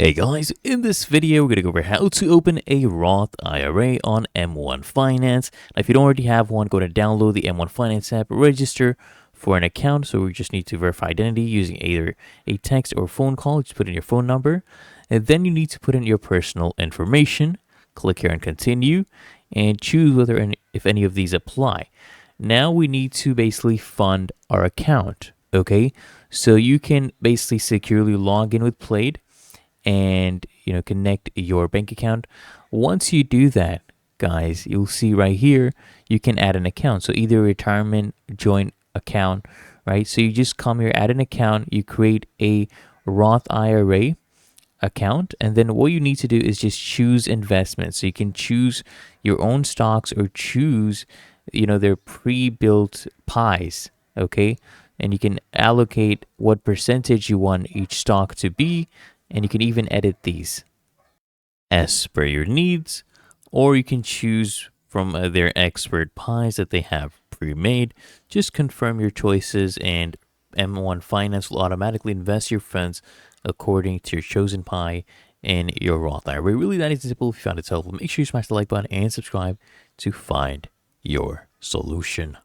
Hey guys, in this video we're going to go over how to open a Roth IRA on M1 Finance. Now, if you don't already have one, go to download the M1 Finance app, register for an account. So we just need to verify identity using either a text or phone call. Just put in your phone number, and then you need to put in your personal information. Click here and continue, and choose whether if any of these apply. Now we need to basically fund our account. Okay, so you can basically securely log in with Plaid and connect your bank account. Once you do that, guys, you'll see right here you can add an account. So either retirement joint account, right? So you just come here, add an account, you create a Roth IRA account, and then what you need to do is just choose investments. So you can choose your own stocks or choose their pre-built pies, okay? And you can allocate what percentage you want each stock to be, and you can even edit these as per your needs, or you can choose from their expert pies that they have pre-made. Just confirm your choices, and M1 Finance will automatically invest your funds according to your chosen pie in your Roth IRA. Really, that is simple. If you found it helpful, make sure you smash the like button and subscribe to find your solution.